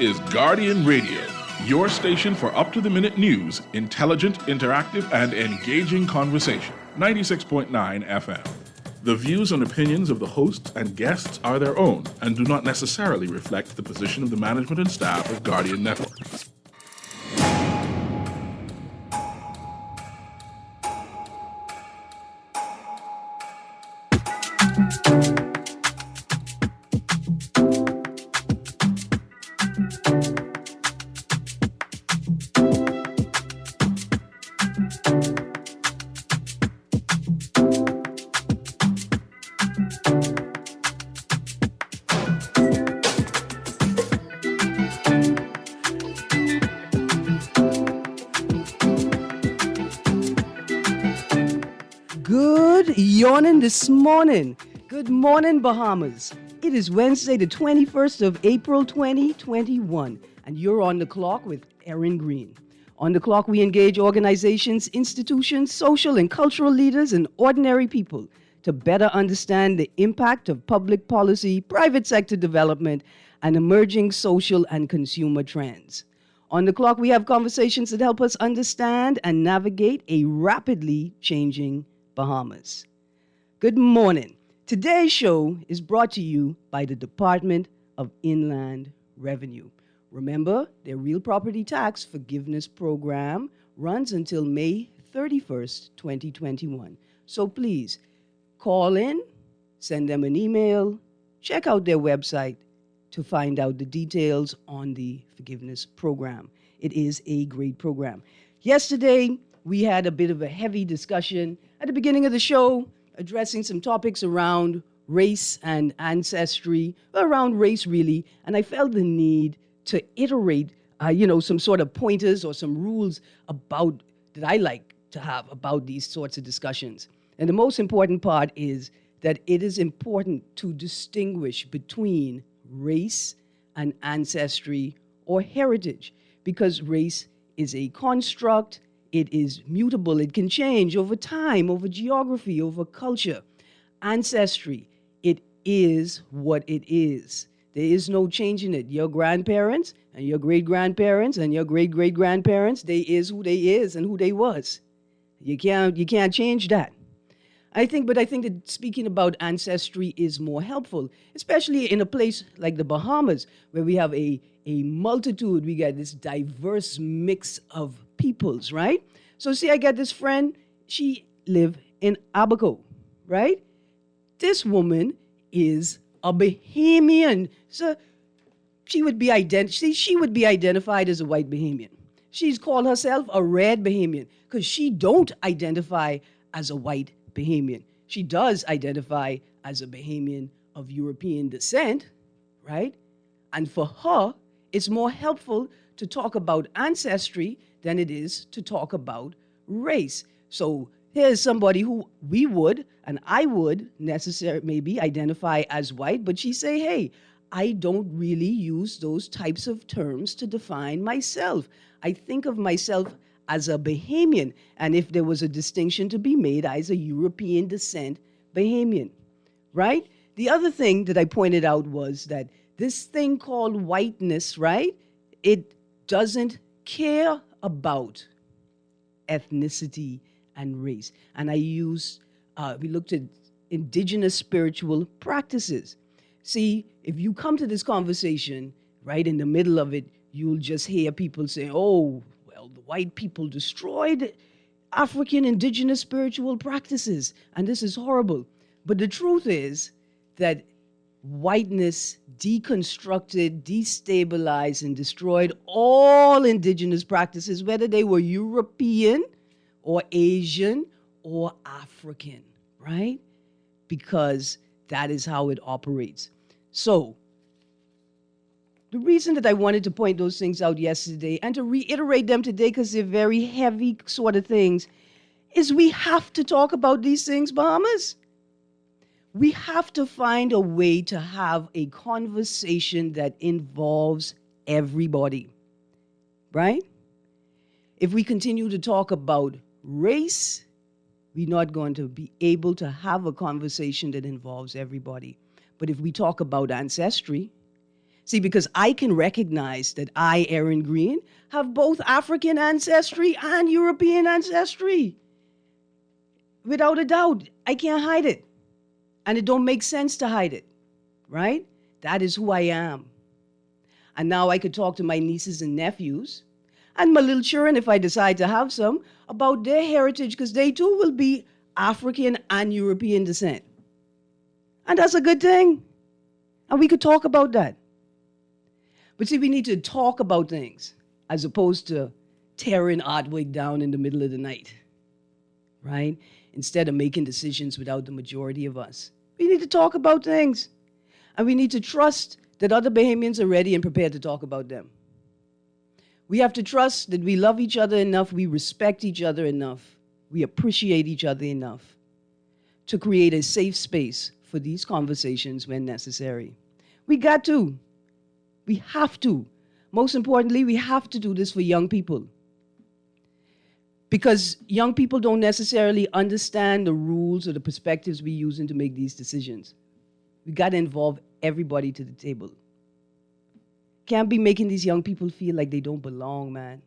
is Guardian Radio, your station for up-to-the-minute news, intelligent, interactive, and engaging conversation. 96.9 FM. The views and opinions of the hosts and guests are their own and do not necessarily reflect the position of the management and staff of Guardian Network. Yawning this morning. Good morning, Bahamas. It is Wednesday, the 21st of April, 2021, and you're on the clock with Erin Greene. On the clock, we engage organizations, institutions, social and cultural leaders, and ordinary people to better understand the impact of public policy, private sector development, and emerging social and consumer trends. On the clock, we have conversations that help us understand and navigate a rapidly changing Bahamas. Good morning. Today's show is brought to you by the Department of Inland Revenue. Remember, their real property tax forgiveness program runs until May 31st, 2021. So please call in, send them an email, check out their website to find out the details on the forgiveness program. It is a great program. Yesterday, we had a bit of a heavy discussion at the beginning of the show, addressing some topics around race and ancestry, around race really, and I felt the need to iterate, some sort of pointers or some rules about that I like to have about these sorts of discussions. And the most important part is that it is important to distinguish between race and ancestry or heritage, because race is a construct. It is mutable. It can change over time, over geography, over culture. Ancestry, it is what it is. There is no changing it. Your grandparents and your great-grandparents and your great-great-grandparents, they is who they is and who they was. You can't change that. I think that speaking about ancestry is more helpful, especially in a place like the Bahamas, where we have a multitude, we got this diverse mix of peoples, right? So see, I got this friend, she live in Abaco, right? This woman is a Bahamian. So she would be identified as a white Bahamian. She's called herself a red Bahamian because she don't identify as a white Bahamian. She does identify as a Bahamian of European descent, right? And for her, it's more helpful to talk about ancestry than it is to talk about race. So here's somebody who we would, and I would maybe identify as white, but she say, hey, I don't really use those types of terms to define myself. I think of myself as a Bahamian, and if there was a distinction to be made, as a European descent Bahamian, right? The other thing that I pointed out was that this thing called whiteness, right? It doesn't care about ethnicity and race. And we looked at indigenous spiritual practices. See, if you come to this conversation, right, in the middle of it, you'll just hear people say, oh, well, the white people destroyed African indigenous spiritual practices, and this is horrible. But the truth is that whiteness deconstructed, destabilized, and destroyed all indigenous practices, whether they were European or Asian or African, right? Because that is how it operates. So, the reason that I wanted to point those things out yesterday and to reiterate them today, because they're very heavy sort of things, is we have to talk about these things, Bahamas. We have to find a way to have a conversation that involves everybody, right? If we continue to talk about race, we're not going to be able to have a conversation that involves everybody. But if we talk about ancestry, See, because I can recognize that I, Erin Greene, have both African ancestry and European ancestry. Without a doubt, I can't hide it. And it don't make sense to hide it, right? That is who I am. And now I could talk to my nieces and nephews and my little children, if I decide to have some, about their heritage, because they too will be African and European descent. And that's a good thing. And we could talk about that. But see, we need to talk about things as opposed to tearing Ardwick down in the middle of the night, right? Instead of making decisions without the majority of us. We need to talk about things. And we need to trust that other Bahamians are ready and prepared to talk about them. We have to trust that we love each other enough, we respect each other enough, we appreciate each other enough to create a safe space for these conversations when necessary. We got to. We have to. Most importantly, we have to do this for young people. Because young people don't necessarily understand the rules or the perspectives we're using to make these decisions. We got to involve everybody to the table. Can't be making these young people feel like they don't belong, man.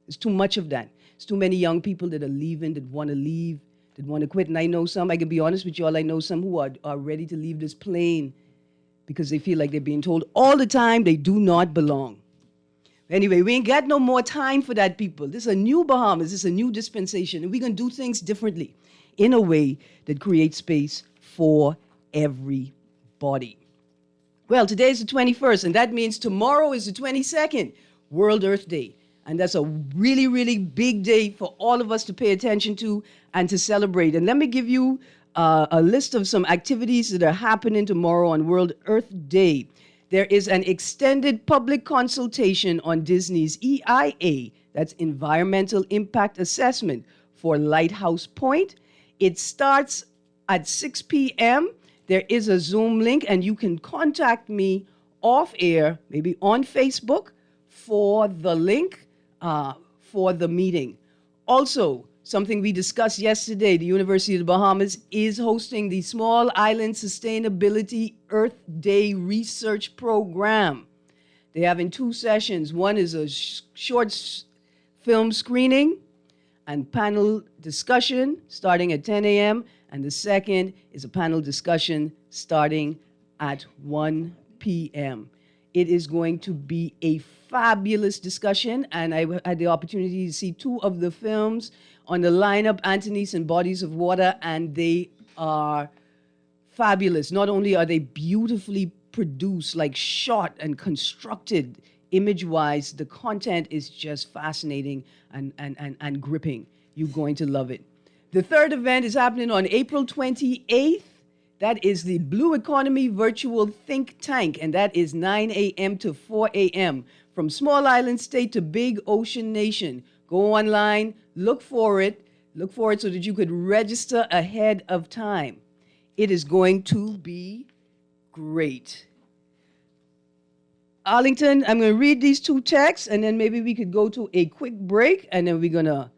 There's too much of that. There's too many young people that are leaving, that want to leave, that want to quit. And I know some, I can be honest with you all, I know some who are ready to leave this plane because they feel like they're being told all the time they do not belong. Anyway, we ain't got no more time for that, people. This is a new Bahamas. This is a new dispensation. And we're going to do things differently in a way that creates space for everybody. Well, today is the 21st, and that means tomorrow is the 22nd, World Earth Day. And that's a really, really big day for all of us to pay attention to and to celebrate. And let me give you a list of some activities that are happening tomorrow on World Earth Day. There is an extended public consultation on Disney's EIA, that's Environmental Impact Assessment, for Lighthouse Point. It starts at 6 p.m. There is a Zoom link, and you can contact me off air, maybe on Facebook, for the link for the meeting. Also, something we discussed yesterday, the University of the Bahamas is hosting the Small Island Sustainability Earth Day Research Program. They're having 2 sessions. One is a short film screening and panel discussion starting at 10 a.m., and the second is a panel discussion starting at 1 p.m. It is going to be a fabulous discussion, and I had the opportunity to see 2 of the films on the lineup, Antony's and Bodies of Water, and they are fabulous. Not only are they beautifully produced, like shot and constructed image-wise, the content is just fascinating and gripping. You're going to love it. The third event is happening on April 28th. That is the Blue Economy Virtual Think Tank, and that is 9 a.m. to 4 a.m. from Small Island State to Big Ocean Nation. Go online, look for it so that you could register ahead of time. It is going to be great. Arlington, I'm going to read these 2 texts, and then maybe we could go to a quick break, and then we're going to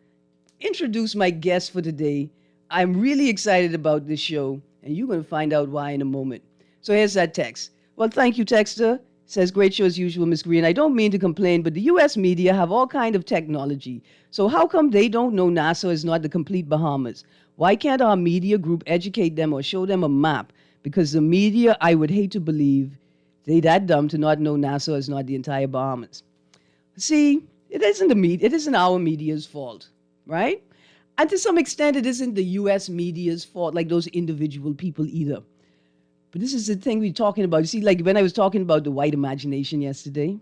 introduce my guest for today. I'm really excited about this show, and you're going to find out why in a moment. So here's that text. Well, thank you, texter. Says, great show as usual, Ms. Greene. I don't mean to complain, but the U.S. media have all kind of technology. So how come they don't know NASA is not the complete Bahamas? Why can't our media group educate them or show them a map? Because the media, I would hate to believe, they that dumb to not know NASA is not the entire Bahamas. See, it isn't our media's fault, right? And to some extent, it isn't the U.S. media's fault, like those individual people either. But this is the thing we're talking about. You see, like when I was talking about the white imagination yesterday,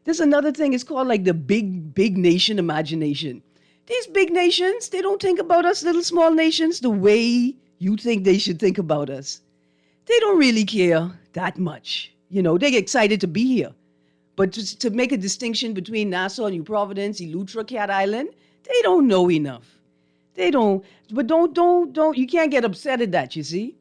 there's another thing. It's called like the big nation imagination. These big nations, they don't think about us little small nations the way you think they should think about us. They don't really care that much. You know, they get excited to be here. But to make a distinction between Nassau, New Providence, Eleuthera, Cat Island, they don't know enough. They don't, but don't, you can't get upset at that, you see?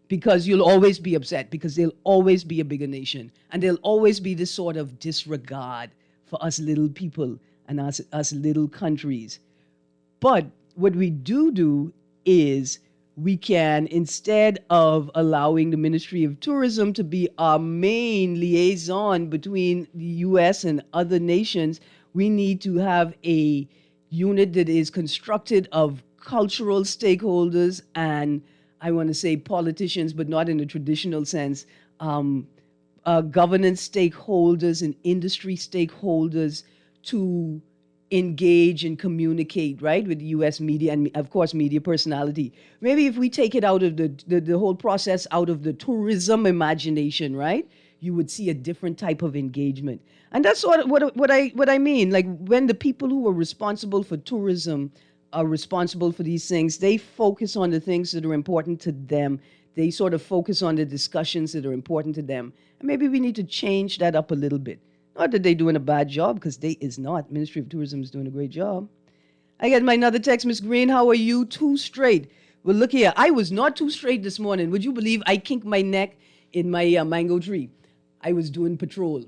Because you'll always be upset, because there'll always be a bigger nation. And there'll always be this sort of disregard for us little people and us little countries. But what we do is we can, instead of allowing the Ministry of Tourism to be our main liaison between the U.S. and other nations, we need to have a unit that is constructed of cultural stakeholders and, I want to say, politicians, but not in a traditional sense, governance stakeholders and industry stakeholders to engage and communicate, right, with the U.S. media and, of course, media personality. Maybe if we take it out of the whole process out of the tourism imagination, right, you would see a different type of engagement. And that's what I mean. Like when the people who are responsible for tourism are responsible for these things, they focus on the things that are important to them. They sort of focus on the discussions that are important to them. And maybe we need to change that up a little bit. Not that they're doing a bad job, because they is not. Ministry of Tourism is doing a great job. I get my another text, Miss Greene, how are you? Too straight. Well, look here. I was not too straight this morning. Would you believe I kinked my neck in my mango tree? I was doing patrol.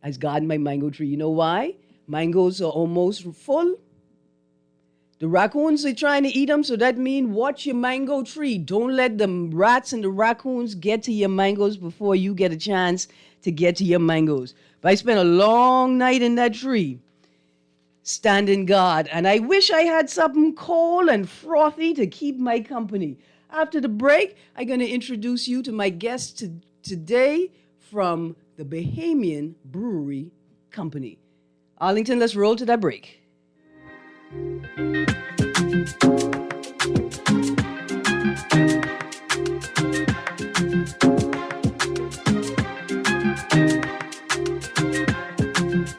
I was guarding my mango tree. You know why? Mangoes are almost full. The raccoons are trying to eat them, so that means watch your mango tree. Don't let the rats and the raccoons get to your mangoes before you get a chance to get to your mangoes. But I spent a long night in that tree, standing guard, and I wish I had something cold and frothy to keep my company. After the break, I'm going to introduce you to my guest today from the Bahamian Brewery Company. Arlington, let's roll to that break.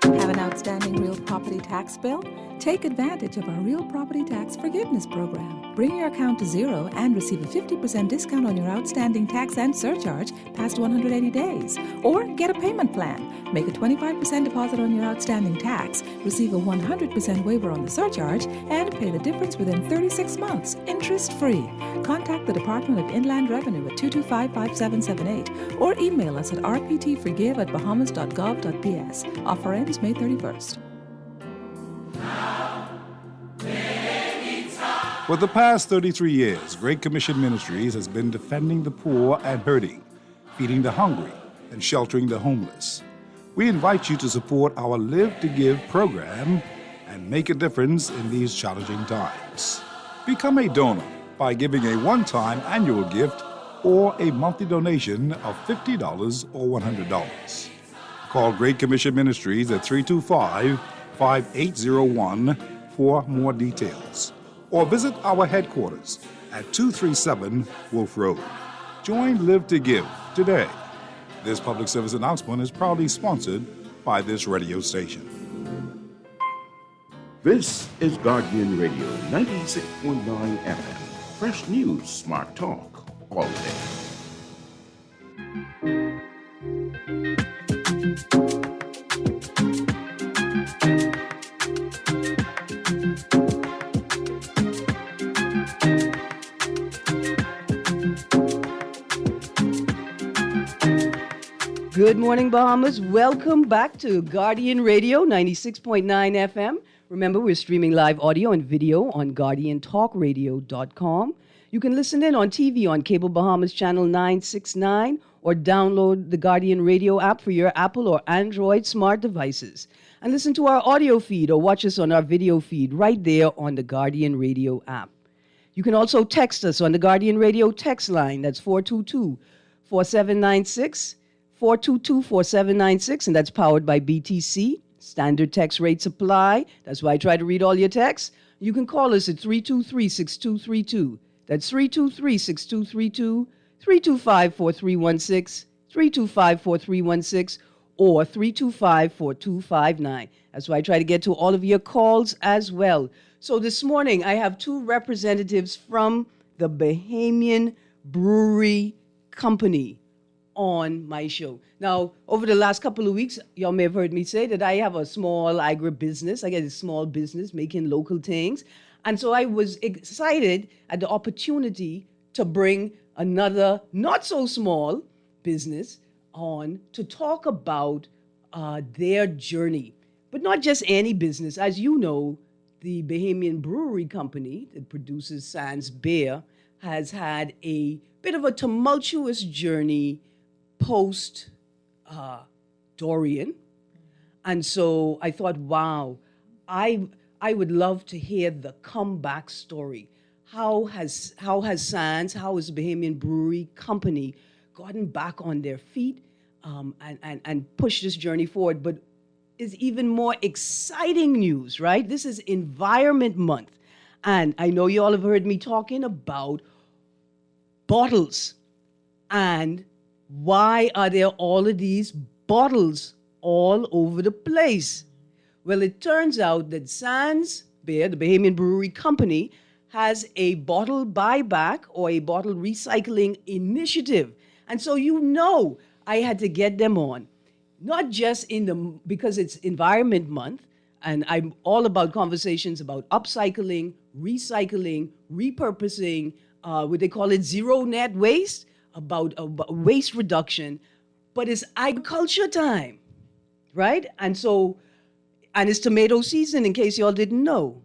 Have an outstanding real property tax bill? Take advantage of our Real Property Tax Forgiveness Program. Bring your account to zero and receive a 50% discount on your outstanding tax and surcharge past 180 days. Or get a payment plan. Make a 25% deposit on your outstanding tax, receive a 100% waiver on the surcharge, and pay the difference within 36 months, interest-free. Contact the Department of Inland Revenue at 225-5778 or email us at rptforgive@bahamas.gov.ps. Offer ends May 31st. For the past 33 years, Great Commission Ministries has been defending the poor and hurting, feeding the hungry, and sheltering the homeless. We invite you to support our Live to Give program and make a difference in these challenging times. Become a donor by giving a one-time annual gift or a monthly donation of $50 or $100. Call Great Commission Ministries at 325-5801 for more details, or visit our headquarters at 237 Wolf Road. Join Live to Give today. This public service announcement is proudly sponsored by this radio station. This is Guardian Radio 96.9 FM. Fresh news, smart talk, all day. Good morning, Bahamas. Welcome back to Guardian Radio 96.9 FM. Remember, we're streaming live audio and video on GuardianTalkRadio.com. You can listen in on TV on Cable Bahamas Channel 969 or download the Guardian Radio app for your Apple or Android smart devices. And listen to our audio feed or watch us on our video feed right there on the Guardian Radio app. You can also text us on the Guardian Radio text line. That's 422-4796. 422-4796, and that's powered by BTC. Standard text rates apply. That's why I try to read all your texts. You can call us at 323-6232. That's 323-6232, 325-4316, 325-4316, or 325-4259. That's why I try to get to all of your calls as well. So this morning, I have two representatives from the Bahamian Brewery Company on my show. Now, over the last couple of weeks, y'all may have heard me say that I have a small agribusiness. I get a small business making local things. And so I was excited at the opportunity to bring another not so small business on to talk about their journey. But not just any business. As you know, the Bahamian Brewery Company that produces Sans Beer has had a bit of a tumultuous journey post Dorian. And so I thought, wow, I would love to hear the comeback story. How has Sands, how has the Bahamian Brewery Company gotten back on their feet and pushed this journey forward? But is even more exciting news, right? This is Environment Month. And I know you all have heard me talking about bottles. And why are there all of these bottles all over the place? Well, it turns out that Sands Beer, the Bahamian Brewery Company, has a bottle buyback or a bottle recycling initiative. And so I had to get them on. Not just because it's Environment Month, and I'm all about conversations about upcycling, recycling, repurposing, what they call it zero net waste, about waste reduction, but it's agriculture time, right? And it's tomato season, in case y'all didn't know.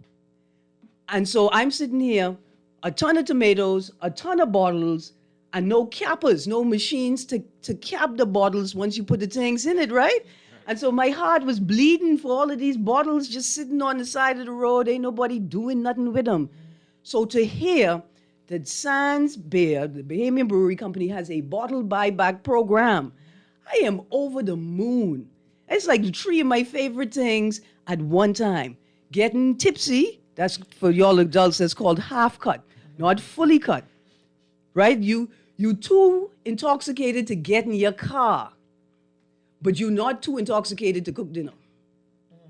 And so I'm sitting here, a ton of tomatoes, a ton of bottles, and no cappers, no machines to cap the bottles once you put the things in it, right? And so my heart was bleeding for all of these bottles just sitting on the side of the road. Ain't nobody doing nothing with them. So to hear that Sands Beer, the Bahamian Brewery Company, has a bottle buyback program, I am over the moon. It's like the three of my favorite things at one time. Getting tipsy, that's for y'all adults, that's called half cut, not fully cut, right? You too intoxicated to get in your car, but you're not too intoxicated to cook dinner,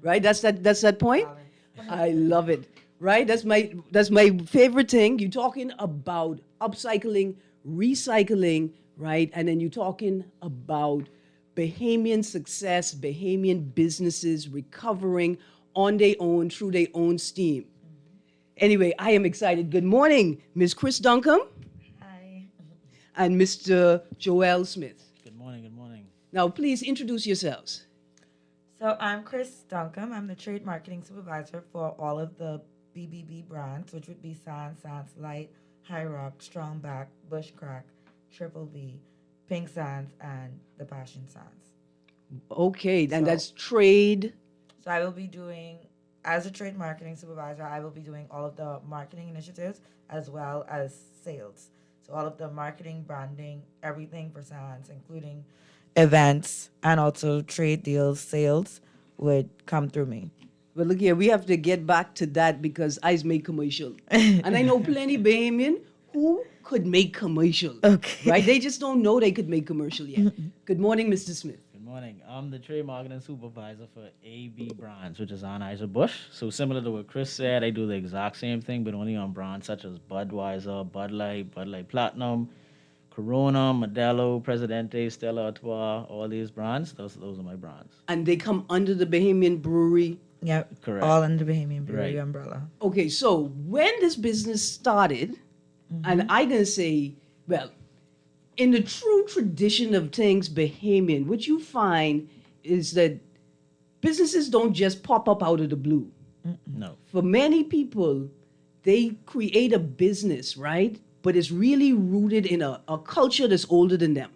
right? That's that point. I love it, right? That's my favorite thing. You're talking about upcycling, recycling, right? And then you're talking about Bahamian success, Bahamian businesses recovering on their own, through their own steam. Anyway, I am excited. Good morning, Ms. Chris Duncombe. Hi. And Mr. Joel Smith. Good morning, good morning. Now, please introduce yourselves. So I'm Chris Duncombe. I'm the trade marketing supervisor for all of the BBB brands, which would be Sands Light, High Rock, Strongback, Bushcrack, Triple B, Pink Sands, and the Passion Sands. Okay, and that's trade. So I will be doing, as a trade marketing supervisor, I will be doing all of the marketing initiatives as well as sales. So all of the marketing, branding, everything for Sands, including events and also trade deals, sales, would come through me. Well, look here, we have to get back to that because I make commercial. And I know plenty Bahamian who could make commercial. Okay. Right? They just don't know they could make commercial yet. Good morning, Mr. Smith. Good morning. I'm the trade marketing supervisor for AB Brands, which is Anheuser-Busch. So similar to what Chris said, I do the exact same thing, but only on brands such as Budweiser, Bud Light Platinum, Corona, Modelo, Presidente, Stella Artois, all these brands. Those are my brands. And they come under the Bahamian Brewery. Yep. Correct. All under the Bahamian Brewery Right. umbrella. Okay, so when this business started, and I can say, well, in the true tradition of things Bahamian, what you find is that businesses don't just pop up out of the blue. No. For many people, they create a business, right? But it's really rooted in a culture that's older than them.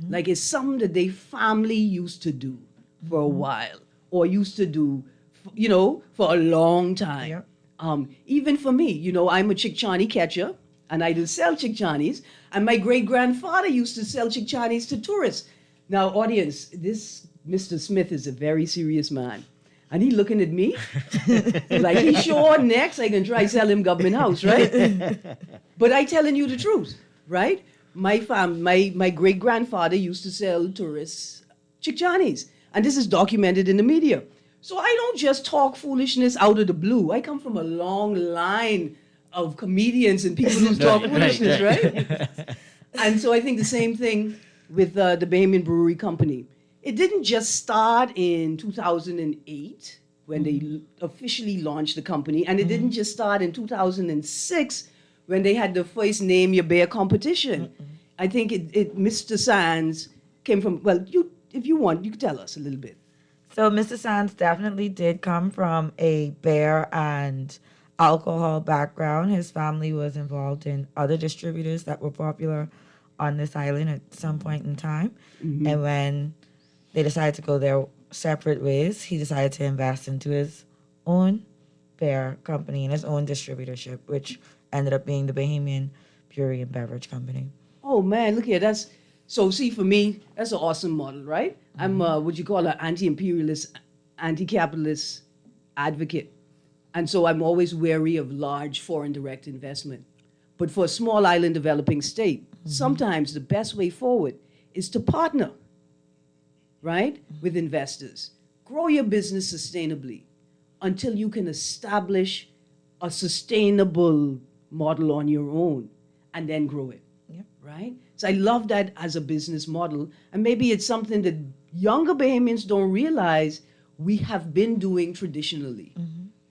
Like it's something that their family used to do for a while or used to do, for a long time. Yep. Even for me, I'm a Chickchani catcher and I do sell Chickchanis. And my great-grandfather used to sell Chickchanis to tourists. Now, audience, this Mr. Smith is a very serious man. And he looking at me like he sure next I can try sell him government house, right? But I telling you the truth, right? My great-grandfather used to sell tourists Chickchanis. And this is documented in the media. So I don't just talk foolishness out of the blue. I come from a long line of comedians and people who talk foolishness, right? And so I think the same thing with the Bahamian Brewery Company. It didn't just start in 2008 when they officially launched the company, and it didn't just start in 2006 when they had the first Name Your Beer competition. I think Mr. Sands came from, well, if you want, you can tell us a little bit. So Mr. Sands definitely did come from a beer and alcohol background. His family was involved in other distributors that were popular on this island at some point in time. And when they decided to go their separate ways, he decided to invest into his own beer company and his own distributorship, which ended up being the Bahamian Brewery and Beverage Company. Oh man, look here. That's so. See, for me, that's an awesome model, right? I'm what you call an anti-imperialist, anti-capitalist advocate, and so I'm always wary of large foreign direct investment. But for a small island developing state, sometimes the best way forward is to partner, right, with investors. Grow your business sustainably until you can establish a sustainable model on your own and then grow it. Yep. Right? So I love that as a business model. And maybe it's something that younger Bahamians don't realize we have been doing traditionally.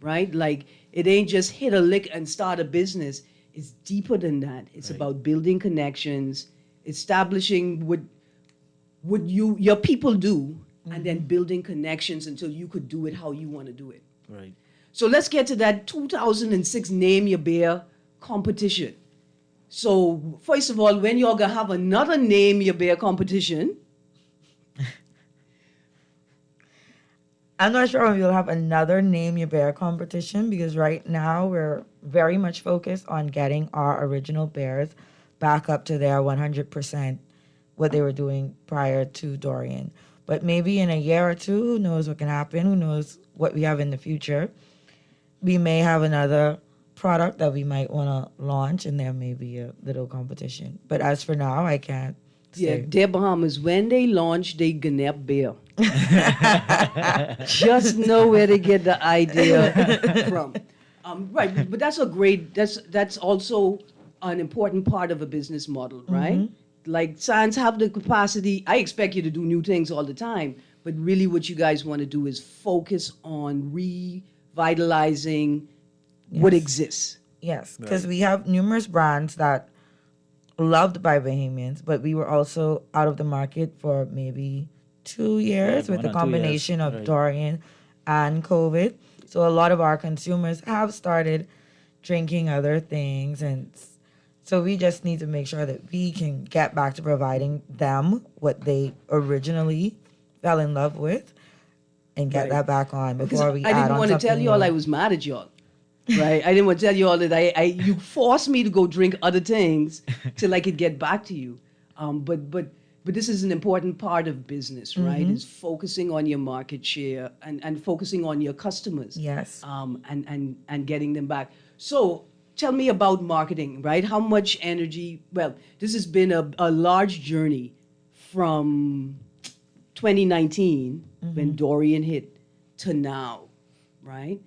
Right? Like it ain't just hit a lick and start a business. It's deeper than that. It's about building connections, establishing what your people do, and then building connections until you could do it how you want to do it. Right. So let's get to that 2006 Name Your Beer competition. So first of all, when y'all gonna have another Name Your Beer competition? I'm not sure when we'll have another Name Your Bear competition because right now we're very much focused on getting our original bears back up to their 100% what they were doing prior to Dorian. But maybe in a year or two, who knows what can happen? Who knows what we have in the future? We may have another product that we might want to launch, and there may be a little competition. But as for now, I can't Yeah, say. dear Bahamas, when they launch they Gnep beer, just know where to get the idea from. Right, but that's a great. That's also an important part of a business model, right? Like science have the capacity. I expect you to do new things all the time, but really, what you guys want to do is focus on revitalizing what exists. Yes, because we have numerous brands that loved by Bahamians, but we were also out of the market for maybe 2 years with the 1 or 2 years, combination of right. Dorian and COVID. So a lot of our consumers have started drinking other things, and so we just need to make sure that we can get back to providing them what they originally fell in love with and get Right. that back on Because before we I add didn't on want to tell something you all new. I was mad at y'all. Right? I didn't want to tell you all that you forced me to go drink other things till I could get back to you. But this is an important part of business, right? Is focusing on your market share and focusing on your customers. Yes. And getting them back. So tell me about marketing, right? How much energy? Well, this has been a large journey from 2019 when Dorian hit to now, right?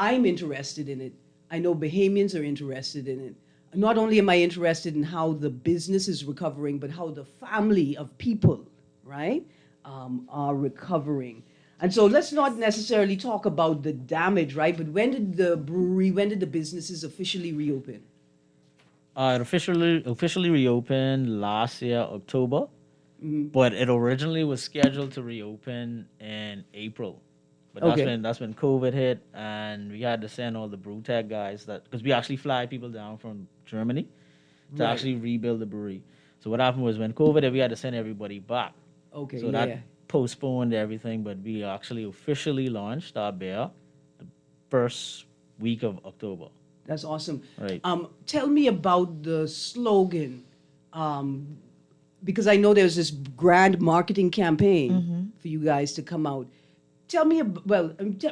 I'm interested in it. I know Bahamians are interested in it. Not only am I interested in how the business is recovering, but how the family of people, right, are recovering. And so let's not necessarily talk about the damage, right? But when did the businesses officially reopen? It officially reopened last year, October, but it originally was scheduled to reopen in April. But Okay. that's when COVID hit, and we had to send all the Brewtech guys because we actually fly people down from Germany to Right. actually rebuild the brewery. So what happened was when COVID hit, we had to send everybody back. Okay, So yeah. that postponed everything, but we actually officially launched our beer the first week of October. That's awesome. Right. Tell me about the slogan, because I know there's this grand marketing campaign for you guys to come out. Tell me,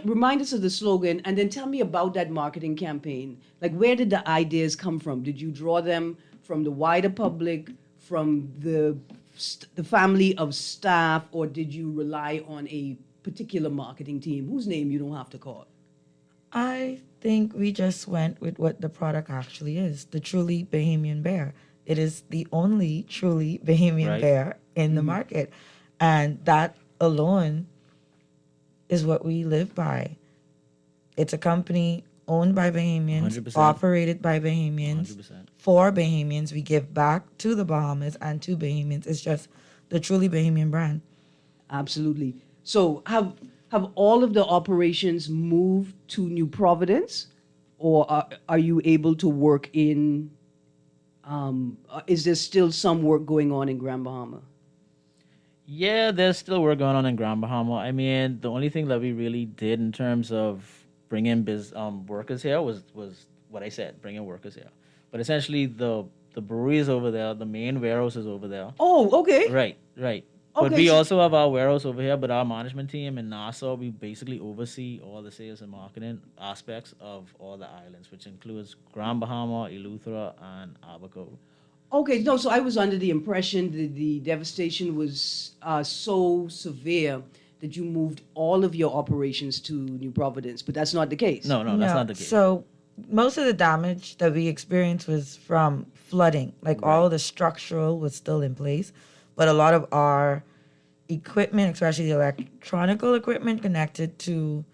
remind us of the slogan, and then tell me about that marketing campaign. Like, where did the ideas come from? Did you draw them from the wider public, from the family of staff, or did you rely on a particular marketing team whose name you don't have to call? I think we just went with what the product actually is, the truly Bahamian bear. It is the only truly Bahamian Right. bear in the market. And that alone is what we live by. It's a company owned by Bahamians, 100%. operated by Bahamians, 100%. for Bahamians. We give back to the Bahamas and to Bahamians. It's just the truly Bahamian brand. Absolutely. So have all of the operations moved to New Providence, or are you able to work in? Is there still some work going on in Grand Bahama? Yeah, there's still work going on in Grand Bahama. I mean, the only thing that we really did in terms of bringing workers here was what I said, bringing workers here. But essentially, the brewery is over there. The main warehouse is over there. Oh, okay. Right, right. But Okay, we so- also have our warehouse over here. But our management team in Nassau, we basically oversee all the sales and marketing aspects of all the islands, which includes Grand Bahama, Eleuthera, and Abaco. Okay, no, so I was under the impression that the devastation was so severe that you moved all of your operations to New Providence, but that's not the case. No, that's not the case. So most of the damage that we experienced was from flooding. Like all of the structural was still in place, but a lot of our equipment, especially the electronical equipment connected to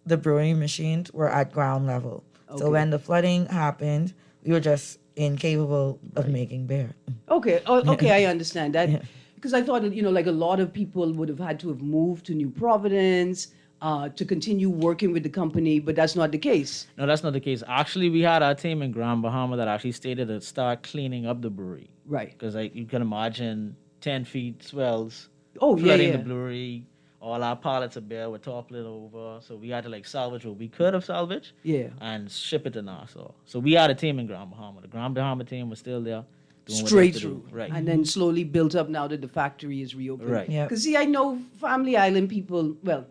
the brewing machines, were at ground level. So when the flooding happened, we were just incapable of making beer. Okay, I understand that. Because I thought, like a lot of people would have had to have moved to New Providence to continue working with the company, but that's not the case. No, that's not the case. Actually, we had our team in Grand Bahama that actually stated to start cleaning up the brewery. Right. Because you can imagine 10 feet swells Oh, yeah, flooding yeah. the brewery. All our pallets of beer were toppling over. So we had to salvage what we could have salvaged Yeah. and ship it to Nassau. So we had a team in Grand Bahama. The Grand Bahama team was still there. Doing what they Straight had to through. do. Right. And then slowly built up now that the factory is reopened. Right. Yep. Because, see, I know Family Island people, well,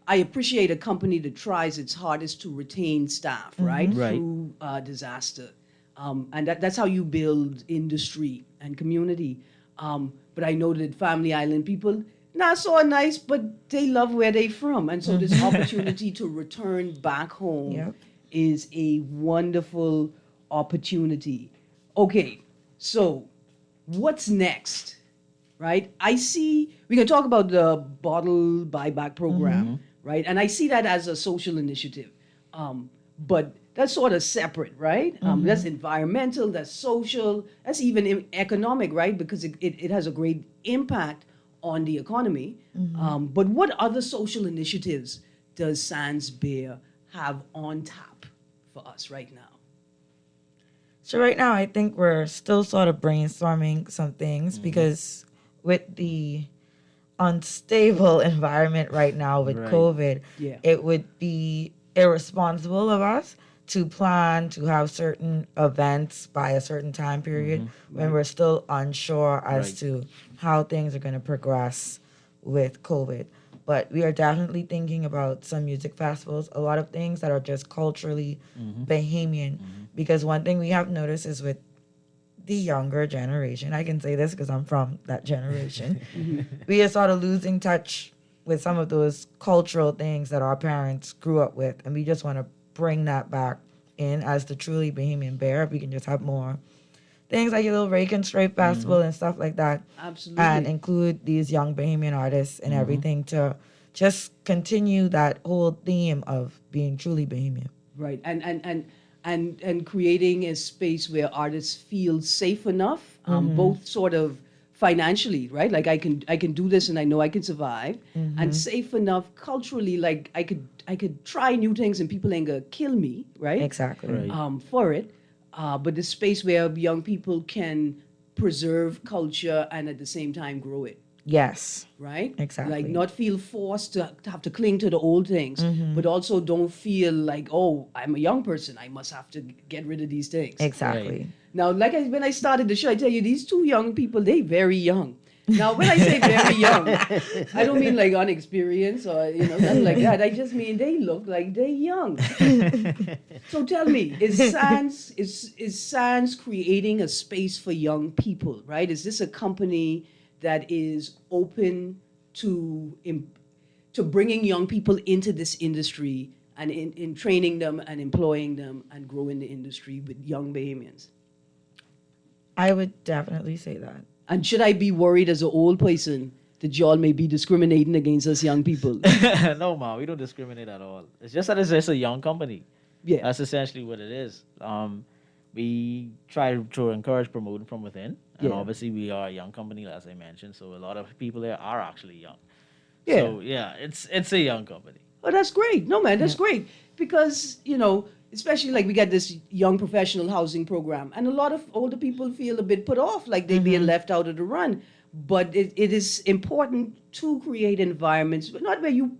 I appreciate a company that tries its hardest to retain staff, right? Right. Through disaster. And that's how you build industry and community. But I know that Family Island people, not so nice, but they love where they're from. And so this opportunity to return back home Yep. is a wonderful opportunity. Okay, so what's next? Right? I see, we can talk about the bottle buyback program, right? And I see that as a social initiative. But that's sort of separate, right? That's environmental, that's social, that's even economic, right? Because it has a great impact on the economy. But what other social initiatives does Sans Beer have on tap for us right now? So right now, I think we're still sort of brainstorming some things because with the unstable environment right now with Right. COVID, Yeah. it would be irresponsible of us to plan to have certain events by a certain time period when we're still unsure as Right. to how things are going to progress with COVID. But we are definitely thinking about some music festivals, a lot of things that are just culturally Bahamian. Because one thing we have noticed is with the younger generation, I can say this because I'm from that generation, we are sort of losing touch with some of those cultural things that our parents grew up with. And we just want to bring that back in as the truly Bahamian bear. If we can just have more things like a little Rake and Stripe Festival and stuff like that. Absolutely. And include these young Bahamian artists and everything to just continue that whole theme of being truly Bahamian. Right, and creating a space where artists feel safe enough, both sort of financially, right? Like I can do this and I know I can survive, and safe enough culturally, like I could try new things and people ain't gonna kill me, right? Exactly. Right. For it, but the space where young people can preserve culture and at the same time grow it. Yes. Right? Exactly. Like not feel forced to have to cling to the old things, but also don't feel like, oh, I'm a young person, I must have to get rid of these things. Exactly. Now, like when I started the show, I tell you, these two young people, they very young. Now, when I say very young, I don't mean like unexperienced or, nothing like that. I just mean they look like they're young. So tell me, is Sans creating a space for young people, right? Is this a company that is open to bringing young people into this industry and in training them and employing them and growing the industry with young Bahamians? I would definitely say that. And should I be worried as an old person that y'all may be discriminating against us young people? No, ma, we don't discriminate at all. It's just that it's just a young company. Yeah. That's essentially what it is. We try to encourage promoting from within. And Yeah. obviously we are a young company, as I mentioned, so a lot of people there are actually young. Yeah. So yeah, it's a young company. Oh, that's great. No, man, that's great. Because, especially like we got this young professional housing program, and a lot of older people feel a bit put off, like they're being left out of the run. But it is important to create environments, but not where you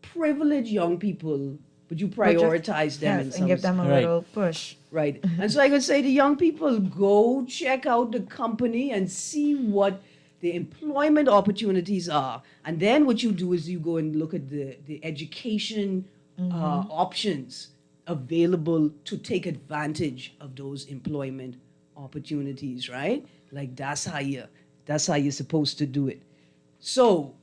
privilege young people, but you prioritize them in and some give them a Right. little push. right. And so I could say to young people, go check out the company and see what the employment opportunities are. And then what you do is you go and look at the education options available to take advantage of those employment opportunities, right? Like that's how you're supposed to do it. So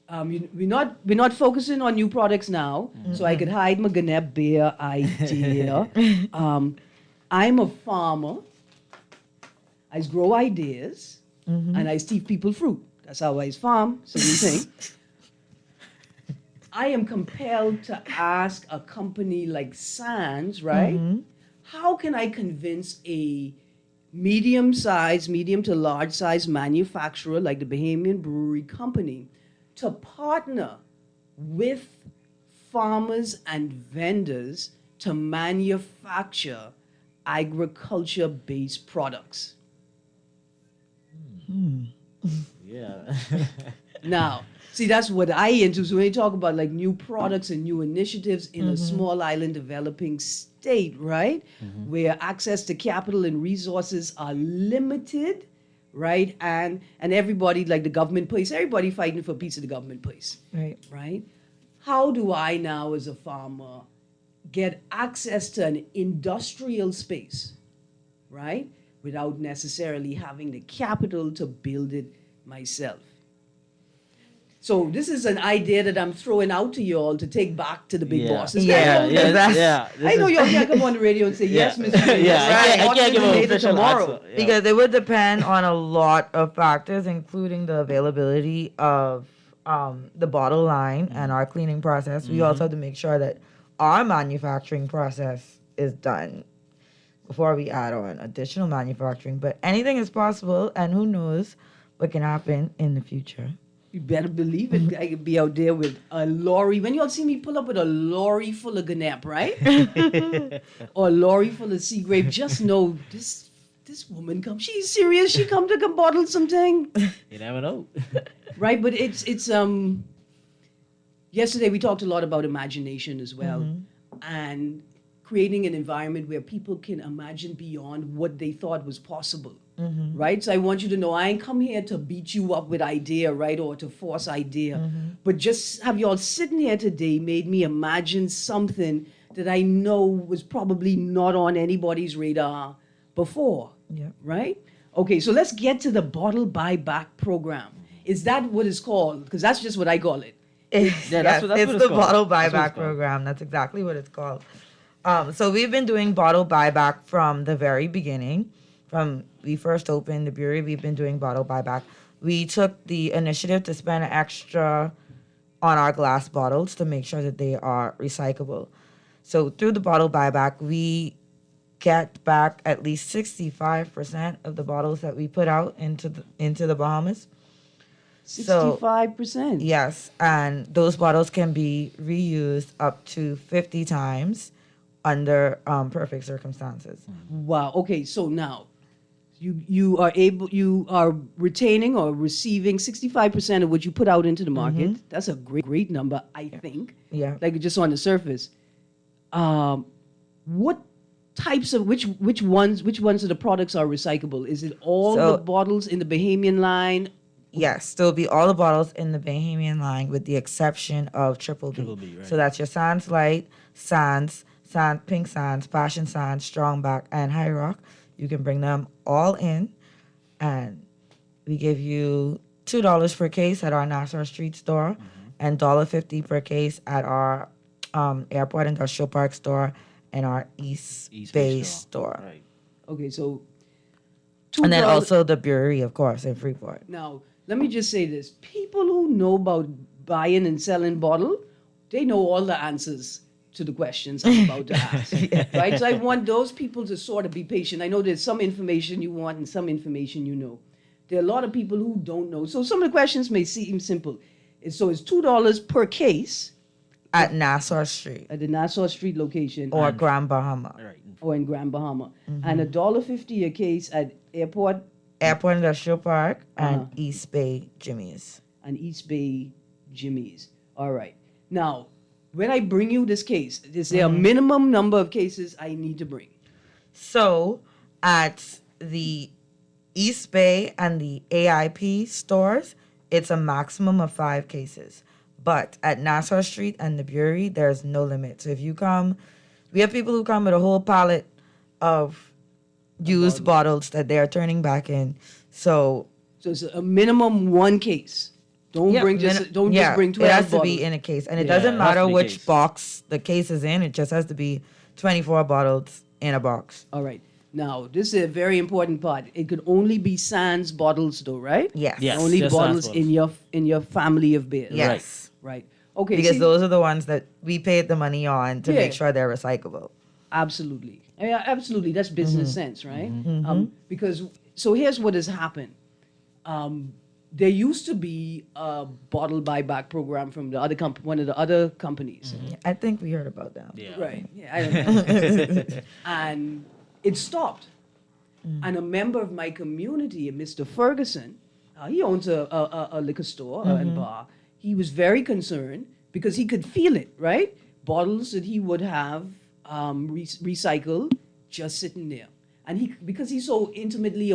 we're not focusing on new products now, so I could hide my Ganep beer idea. I'm a farmer. I grow ideas, and I steal people fruit. That's how I farm. Same thing. I am compelled to ask a company like Sands, right? How can I convince a medium to large size manufacturer like the Bahamian Brewery Company to partner with farmers and vendors to manufacture agriculture-based products? Yeah. Now, see, that's what I into. So when you talk about like new products and new initiatives in a small island developing state, right, where access to capital and resources are limited, right, and everybody, like the government place, everybody fighting for a piece of the government place, Right. right? How do I now, as a farmer, get access to an industrial space, right, without necessarily having the capital to build it myself? So this is an idea that I'm throwing out to you all to take back to the big bosses. Yeah. I know y'all can't come on the radio and say, yes, Mr. Green, Yeah, right, I can't give an later official tomorrow. answer. Yeah. Because it would depend on a lot of factors, including the availability of the bottle line and our cleaning process. We also have to make sure that our manufacturing process is done before we add on additional manufacturing. But anything is possible, and who knows what can happen in the future. You better believe it. I could be out there with a lorry. When y'all see me pull up with a lorry full of Ganap, right? Or a lorry full of sea grape, just know this woman come. She's serious. She come to bottle something, You never know. right? But it's yesterday we talked a lot about imagination as well, and creating an environment where people can imagine beyond what they thought was possible. Right? So I want you to know I ain't come here to beat you up with idea, right? Or to force idea. But just have y'all sitting here today made me imagine something that I know was probably not on anybody's radar before. Yeah. Right? Okay, so let's get to the bottle buyback program. Is that what it's called? Because that's just what I call it. Yeah, that's what it's it's the called. bottle That's what it's buyback called. program. That's exactly what it's called. So we've been doing bottle buyback from the very beginning. From we first opened the brewery, we've been doing bottle buyback. We took the initiative to spend extra on our glass bottles to make sure that they are recyclable. So through the bottle buyback, we get back at least 65% of the bottles that we put out into the Bahamas. 65%. Yes, and those bottles can be reused up to 50 times under perfect circumstances. Wow. Okay, so now you are retaining or receiving 65% of what you put out into the market. That's a great number, I think. Yeah. Like just on the surface. What types of which ones of the products are recyclable? Is it all So- the bottles in the Bahamian line? Yes, there'll be all the bottles in the Bahamian line with the exception of Triple B. right. So that's your Sands Light, Pink Sands, Passion Sands, Strongback, and High Rock. You can bring them all in, and we give you $2 per case at our Nassau Street store and $1.50 per case at our Airport Industrial Park store and our East Bay store. Right. Okay, so And then $2 also the brewery, of course, in Freeport. Now, let me just say this. People who know about buying and selling bottle, they know all the answers to the questions I'm about to ask. Right? So I want those people to sort of be patient. I know there's some information you want and some information you know. There are a lot of people who don't know. So some of the questions may seem simple. So it's $2 per case. At Nassau Street at the Nassau Street location or Grand Bahama. Right. or in Grand Bahama, and $1.50 a case at Airport Airport Industrial Park and East Bay Jimmy's. and East Bay Jimmy's. All right. Now, when I bring you this case, is there a minimum number of cases I need to bring? So at the East Bay and the AIP stores, it's a maximum of 5 cases. But at Nassau Street and the Bury, there's no limit. So if you come, we have people who come with a whole pallet of used bottles that they are turning back in. So it's a minimum 1 case. Don't bring just bring 12 it has to bottles. be in a case. And it Yeah, doesn't it has to matter be which case. box the case is in. It just has to be 24 bottles in a box. All right. Now, this is a very important part. It could only be Sans bottles, though, right? Yes. Yes. Only just bottles Sans in your family of beers. Yes. Right. Okay. Because see- those are the ones that we paid the money on to Yeah. make sure they're recyclable. Absolutely. Yeah, absolutely. That's business sense, right? Mm-hmm. Because so here's what has happened. There used to be a bottle buyback program from the other one of the other companies. I think we heard about that. Yeah. Right. Yeah, I don't know. And it stopped. And a member of my community, Mr. Ferguson, he owns a liquor store and bar. He was very concerned because he could feel it, right? Bottles that he would have recycled just sitting there. And because he's so intimately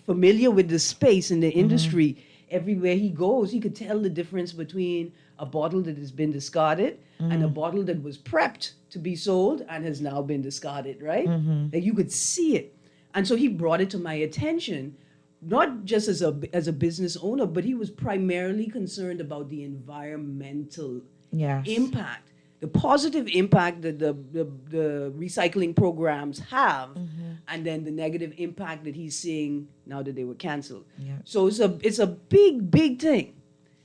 familiar with the space in the industry, everywhere he goes, he could tell the difference between a bottle that has been discarded and a bottle that was prepped to be sold and has now been discarded, right? Like you could see it. And so he brought it to my attention, not just as a business owner, but he was primarily concerned about the environmental Yes. impact, the positive impact that the recycling programs have, and then the negative impact that he's seeing now that they were canceled. Yeah. So it's a big thing.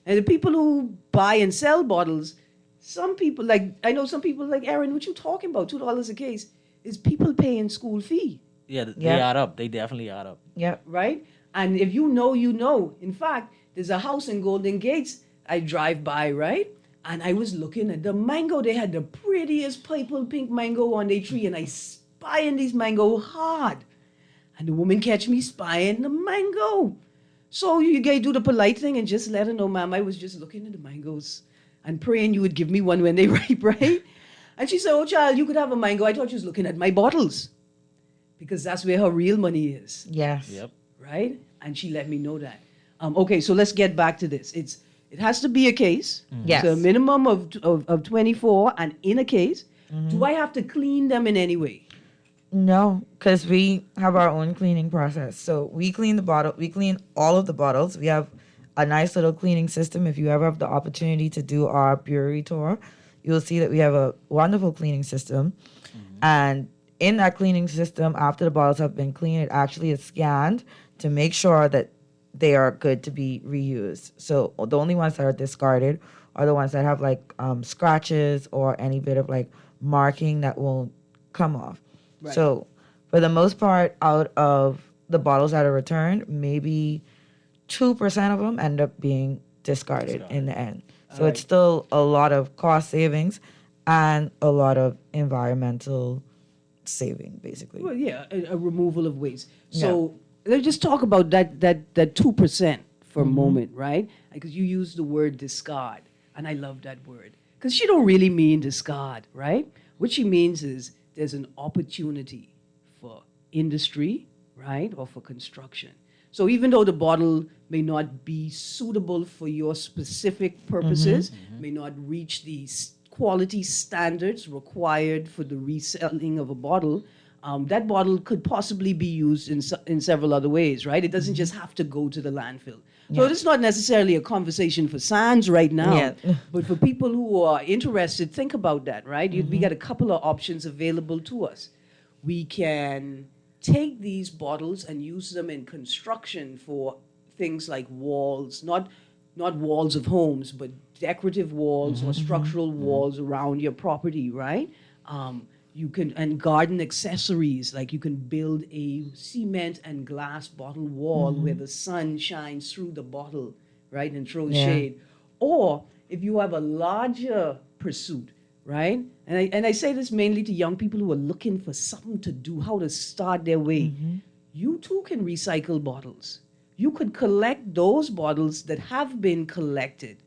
And the people who buy and sell bottles, some people I know some people like Erin, what you talking about? $2 a case is people paying school fee, Yeah, they Yeah. add up. They definitely add up. Yep. right? And if you know, you know. In fact, there's a house in Golden Gates I drive by, right? And I was looking at the mango. They had the prettiest purple pink mango on their tree, and I spying these mango hard. And the woman catch me spying the mango. So you guys do the polite thing and just let her know, ma'am, I was just looking at the mangoes and praying you would give me one when they ripe, right? And she said, oh, child, you could have a mango. I thought you was looking at my bottles. Because that's where her real money is, Yes. Yep. right? And she let me know that. Okay, so let's get back to this. It has to be a case. Yes. It's a minimum of 24, and in a case, do I have to clean them in any way? No, because we have our own cleaning process. So we clean the bottle. We clean all of the bottles. We have a nice little cleaning system. If you ever have the opportunity to do our brewery tour, you'll see that we have a wonderful cleaning system. And in that cleaning system, after the bottles have been cleaned, it actually is scanned to make sure that they are good to be reused. So the only ones that are discarded are the ones that have like scratches or any bit of like marking that won't come off. Right. So for the most part, out of the bottles that are returned, maybe 2% of them end up being discarded in the end. So it's still a lot of cost savings and a lot of environmental saving, basically. Well, yeah, a removal of waste. So let's just talk about that 2% for a moment, right? Because you use the word discard, and I love that word. Because she don't really mean discard, right? What she means is there's an opportunity for industry, right, or for construction. So even though the bottle may not be suitable for your specific purposes, may not reach the quality standards required for the reselling of a bottle, that bottle could possibly be used in several other ways, right? It doesn't just have to go to the landfill. So it's not necessarily a conversation for Sans right now, Yeah. but for people who are interested, think about that, right? We got a couple of options available to us. We can take these bottles and use them in construction for things like walls, not walls of homes, but decorative walls or structural walls around your property, right? You can, and garden accessories, like you can build a cement and glass bottle wall where the sun shines through the bottle, right, and throws Yeah. shade. Or if you have a larger pursuit, right? And I say this mainly to young people who are looking for something to do, how to start their way. You too can recycle bottles. You could collect those bottles that have been collected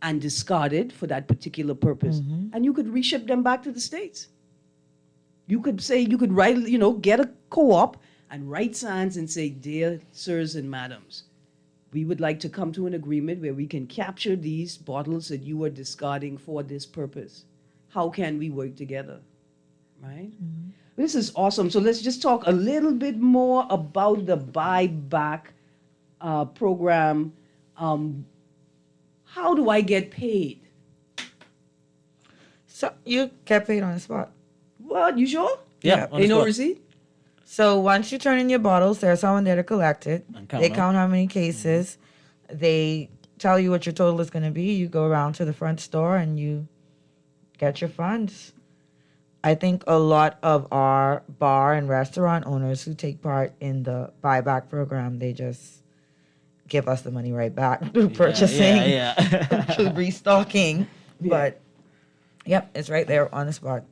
and discarded for that particular purpose, and you could reship them back to the States. You could say, you could write, get a co-op and write signs and say, "Dear sirs and madams, we would like to come to an agreement where we can capture these bottles that you are discarding for this purpose. How can we work together?" Right? This is awesome. So let's just talk a little bit more about the buyback program. How do I get paid? So you get paid on the spot. What? You sure? Yeah, on the Ain't no spot. receipt? So once you turn in your bottles, there's someone there to collect it. And count They them. count how many cases. They tell you what your total is going to be. You go around to the front store and you get your funds. I think a lot of our bar and restaurant owners who take part in the buyback program, they just give us the money right back through purchasing, Yeah. through restocking. But yep, it's right there on the spot.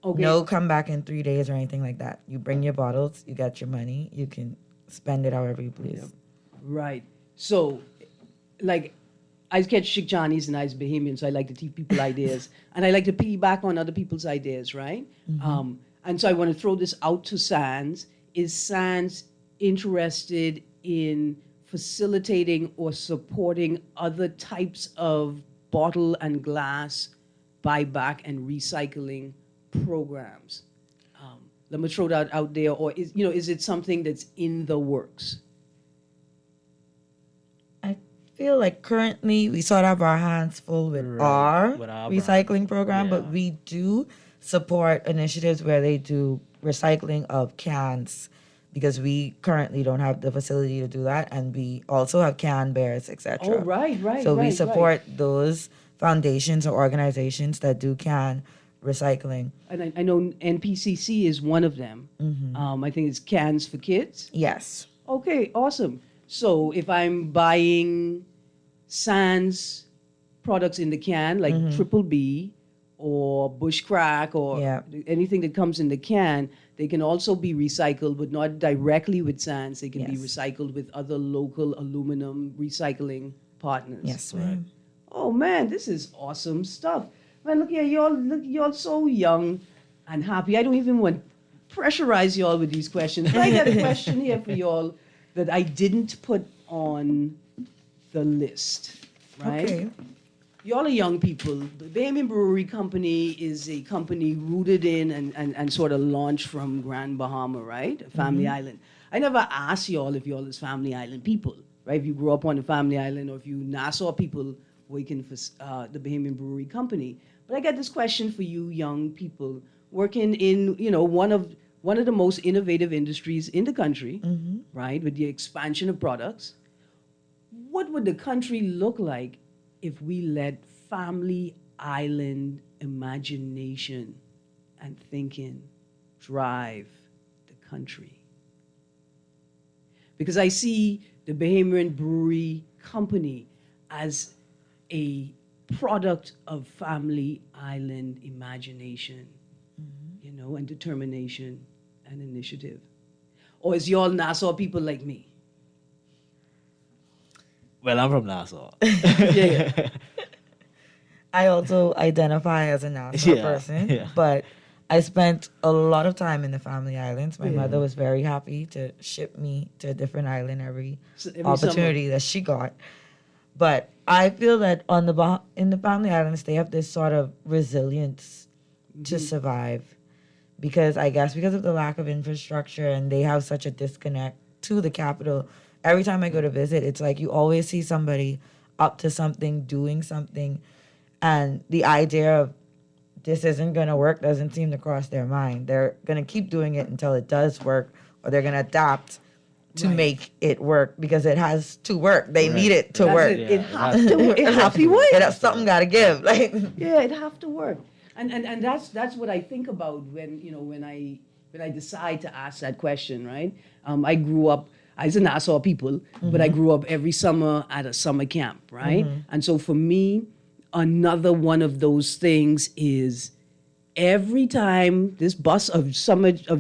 Okay. No come back in 3 days or anything like that. You bring your bottles, you get your money, you can spend it however you please. Right. So, like, I catch Chick Johnny's and I's Bahamian, so I like to teach people ideas. And I like to piggyback on other people's ideas, right? And so I want to throw this out to Sands. Is Sands interested in facilitating or supporting other types of bottle and glass buyback and recycling programs? Let me throw that out there. Or is it something that's in the works? I feel like currently we sort of have our hands full with Right, our with our recycling program, but Yeah. we do support initiatives where they do recycling of cans because we currently don't have the facility to do that, and we also have can bears, etc. Oh, right. So we right. support those foundations or organizations that do can recycling. And I know NPCC is one of them. I think it's Cans for Kids. Yes. Okay, awesome. So if I'm buying Sans products in the can, like Triple B or Bush Crack or Yeah. anything that comes in the can, they can also be recycled, but not directly with Sans. They can be Yes. recycled with other local aluminum recycling partners. Yes, ma'am. Oh man, this is awesome stuff. Man, look here, y'all so young and happy. I don't even want to pressurize y'all with these questions. But I got a question here for y'all that I didn't put on the list, right? Okay. Y'all are young people. The Bahamian Brewery Company is a company rooted in and sort of launched from Grand Bahama, right? Family Island. I never asked y'all if y'all is Family Island people, right? If you grew up on the Family Island or if you Nassau people working for the Bahamian Brewery Company. But I got this question for you young people working in, one of the most innovative industries in the country, right? With the expansion of products. What would the country look like if we let Family Island imagination and thinking drive the country? Because I see the Bahamian Brewery Company as a product of Family Island imagination, and determination and initiative. Or is y'all Nassau people like me? Well, I'm from Nassau. Yeah. I also identify as a Nassau Yeah, person, yeah. but I spent a lot of time in the Family Islands. My mother was very happy to ship me to a different island every Every opportunity that she got. But I feel that in the Family Islands, they have this sort of resilience to survive because of the lack of infrastructure, and they have such a disconnect to the capital. Every time I go to visit, it's like you always see somebody up to something, doing something, and the idea of this isn't going to work doesn't seem to cross their mind. They're going to keep doing it until it does work, or they're going to adapt to make it work because it has to work. They need it to That's work. it. It have to work. It has something got to give. Like Yeah, it have to work. And that's what I think about when I decide to ask that question, right? I grew up as a Nassau people, but I grew up every summer at a summer camp, right? And so for me, another one of those things is every time this bus of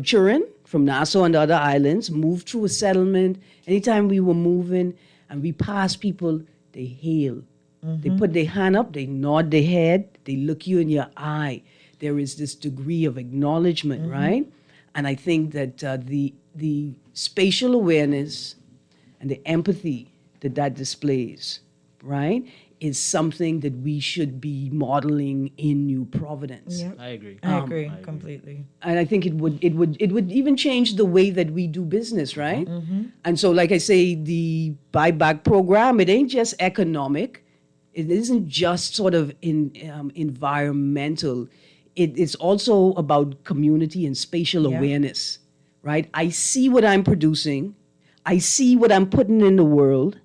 children from Nassau and the other islands moved through a settlement, anytime we were moving and we passed people, they hail. They put their hand up, they nod their head, they look you in your eye. There is this degree of acknowledgement, right? And I think that the spatial awareness and the empathy that displays, right, is something that we should be modeling in New Providence. Yeah. I agree. I agree completely. And I think it would even change the way that we do business, right? And so, like I say, the buyback program, it ain't just economic. It isn't just sort of environmental. It's also about community and spatial awareness, right? I see what I'm producing. I see what I'm putting in the world.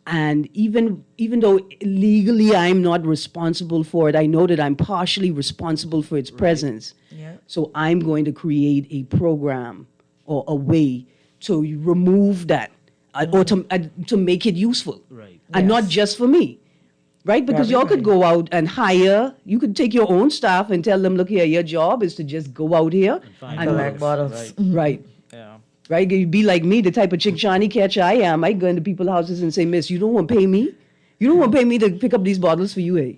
And even though legally I'm not responsible for it, I know that I'm partially responsible for its presence. Yeah. So I'm going to create a program or a way to remove that or to make it useful. Right. And not just for me. Right? Because y'all could go out and hire, you could take your own staff and tell them, look here, your job is to just go out here Find collect bottles. Right. Right. Yeah. Right? You'd be like me, the type of chick Johnny catch I am. I go into people's houses and say, miss, you don't want to pay me? You don't want to pay me to pick up these bottles for you, eh?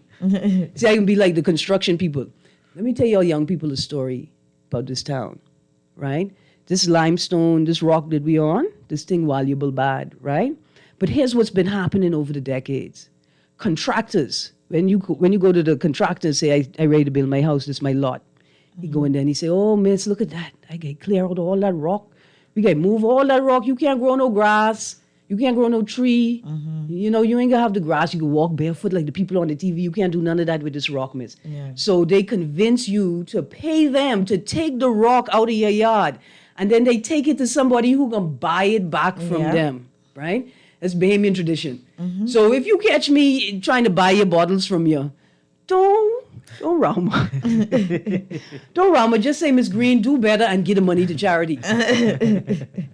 See, I can be like the construction people. Let me tell y'all young people a story about this town, right? This limestone, this rock that we on, this thing valuable bad, right? But here's what's been happening over the decades. Contractors, when you go to the contractor and say, I ready to build my house, this is my lot. You go in there and he say, oh, miss, look at that. I get clear out all that rock. We got to move all that rock. You can't grow no grass. You can't grow no tree. You know, you ain't going to have the grass. You can walk barefoot like the people on the TV. You can't do none of that with this rock, miss. Yeah. So they convince you to pay them to take the rock out of your yard. And then they take it to somebody who can buy it back from them, right? That's Bahamian tradition. So if you catch me trying to buy your bottles from you, don't Rama. Don't Rama. Just say, Miss Greene, do better and give the money to charity.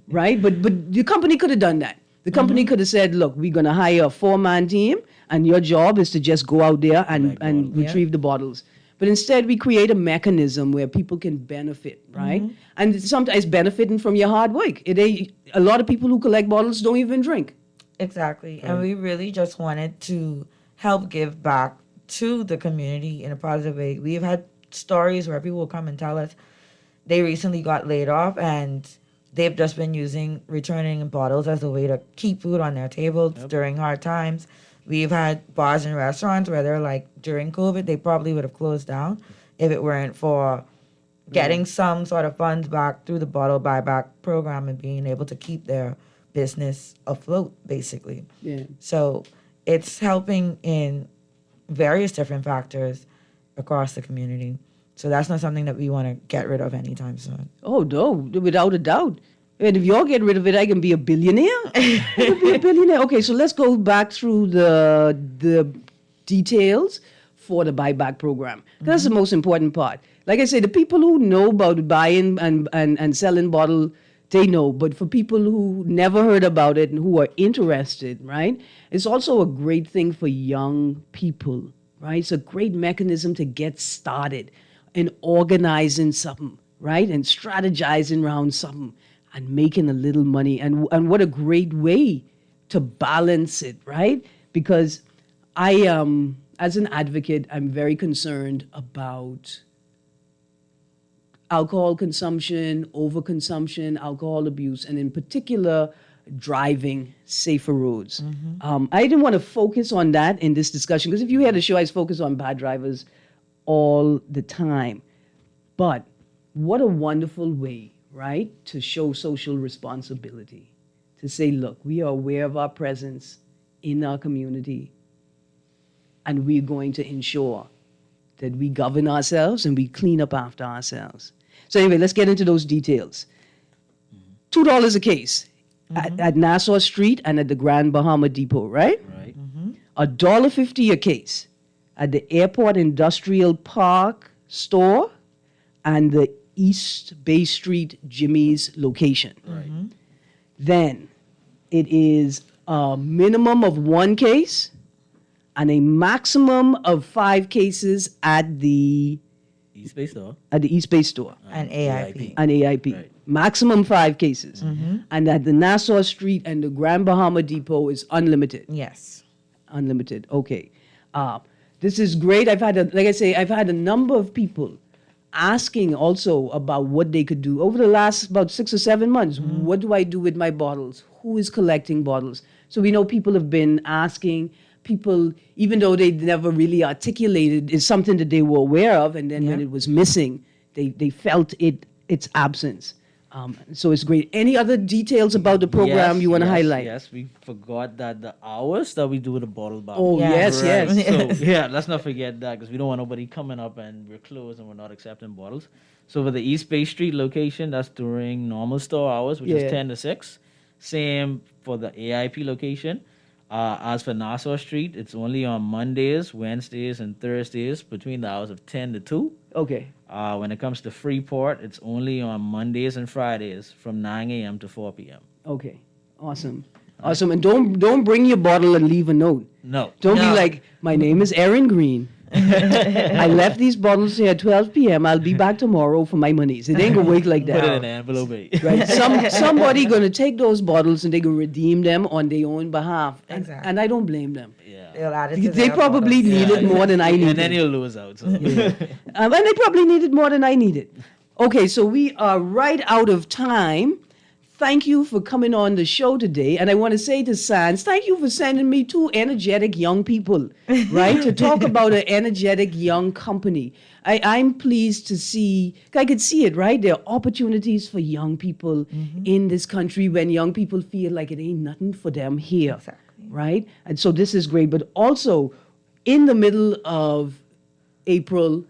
Right? But the company could have done that. The company could have said, look, we're going to hire a 4-man team and your job is to just go out there and retrieve the bottles. But instead, we create a mechanism where people can benefit, right? And sometimes benefiting from your hard work. A lot of people who collect bottles don't even drink. Exactly. And we really just wanted to help give back to the community in a positive way. We've had stories where people will come and tell us they recently got laid off and they've just been returning bottles as a way to keep food on their tables during hard times. We've had bars and restaurants where they're like, during COVID, they probably would have closed down if it weren't for getting some sort of funds back through the bottle buyback program and being able to keep their business afloat, basically. Yeah. So it's helping in various different factors across the community. So that's not something that we want to get rid of anytime soon. Oh, no, without a doubt. And if y'all get rid of it, I can be a billionaire. I can be a billionaire. Okay, so let's go back through the details for the buyback program. That's the most important part. Like I say, the people who know about buying and selling bottle, they know. But for people who never heard about it and who are interested, right, it's also a great thing for young people, right? It's a great mechanism to get started in organizing something, right, and strategizing around something and making a little money. And what a great way to balance it, right? Because I, as an advocate, I'm very concerned about alcohol consumption, overconsumption, alcohol abuse, and in particular, driving safer roads. I didn't want to focus on that in this discussion because if you had a show, I focus on bad drivers all the time. But what a wonderful way, right, to show social responsibility, to say, look, we are aware of our presence in our community, and we're going to ensure that we govern ourselves and we clean up after ourselves. So anyway, let's get into those details. $2 a case at Nassau Street and at the Grand Bahama Depot, right? Right. $1.50 a case at the Airport Industrial Park store and the East Bay Street Jimmy's location. Right. Then it is a minimum of 1 case and a maximum of 5 cases at the East Bay store. East Bay store. And AIP. An AIP. Right. Maximum 5 cases. And at the Nassau Street and the Grand Bahama Depot is unlimited. Yes. Unlimited. Okay. This is great. I've had a number of people asking also about what they could do over the last about 6 or 7 months. What do I do with my bottles? Who is collecting bottles? So we know people have been asking. People, even though they never really articulated, is something that they were aware of, and then when it was missing, they felt its absence. So it's great. Any other details about the program you want to highlight? Yes, we forgot that the hours that we do the bottle bar. Oh, yes. So yeah, let's not forget that because we don't want nobody coming up and we're closed and we're not accepting bottles. So for the East Bay Street location, that's during normal store hours, which is 10 to 6. Same for the AIP location. As for Nassau Street, it's only on Mondays, Wednesdays, and Thursdays between the hours of 10 to 2. Okay. When it comes to Freeport, it's only on Mondays and Fridays from 9 a.m. to 4 p.m. Okay. Awesome. Awesome. And don't bring your bottle and leave a note. No. Don't be like, my name is Erin Greene. I left these bottles here at 12 p.m. I'll be back tomorrow for my monies. It ain't gonna work like that. Put it in an envelope. Right. Somebody gonna take those bottles and they gonna redeem them on their own behalf. And I don't blame them. Yeah. They'll add it to They their probably bottles. need it more than I need And then it. you'll lose out. So. And they probably need it more than I need it. Okay, so we are right out of time. Thank you for coming on the show today. And I want to say to Sans, thank you for sending me 2 energetic young people, right, to talk about an energetic young company. I'm pleased to see, I could see it, right? There are opportunities for young people in this country when young people feel like it ain't nothing for them here, right? And so this is great. But also, in the middle of April,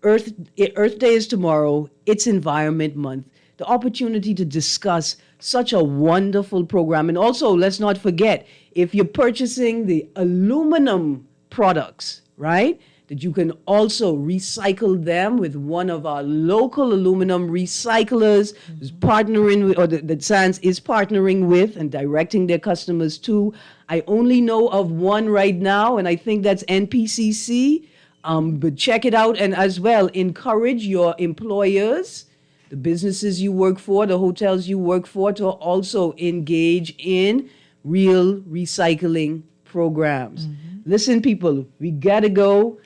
Earth Day is tomorrow. It's Environment Month. The opportunity to discuss such a wonderful program. And also, let's not forget, if you're purchasing the aluminum products, right, that you can also recycle them with one of our local aluminum recyclers who's partnering with, or that Sans is partnering with and directing their customers to. I only know of one right now, and I think that's NPCC. But check it out, and as well, encourage your employers, the businesses you work for, the hotels you work for, to also engage in real recycling programs. Listen, people, we gotta go.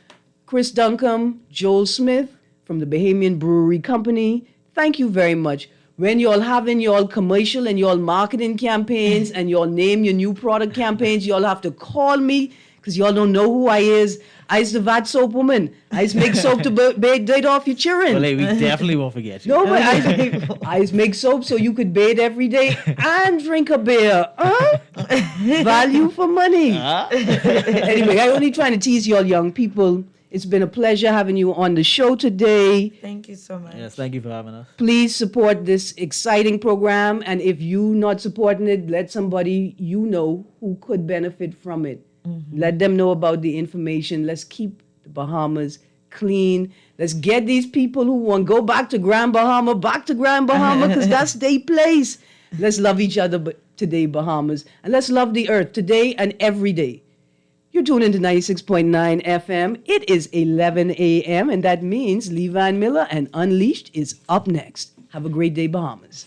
Chris Duncombe, Joel Smith from the Bahamian Brewery Company, thank you very much. When y'all having y'all commercial and y'all marketing campaigns and y'all name your new product campaigns, y'all have to call me because y'all don't know who I is. I's the vat soap woman. I's make soap to bathe off your children. Well, hey, we definitely won't forget you. No, but I's make soap so you could bathe every day and drink a beer. Value for money. Anyway, I'm only trying to tease y'all young people. It's been a pleasure having you on the show today. Thank you so much. Yes, thank you for having us. Please support this exciting program. And if you're not supporting it, let somebody you know who could benefit from it. Let them know about the information. Let's keep the Bahamas clean. Let's get these people who want to go back to Grand Bahama, because that's their place. Let's love each other today, Bahamas. And let's love the earth today and every day. You're tuned into 96.9 FM. It is 11 a.m., and that means Levan Miller and Unleashed is up next. Have a great day, Bahamas.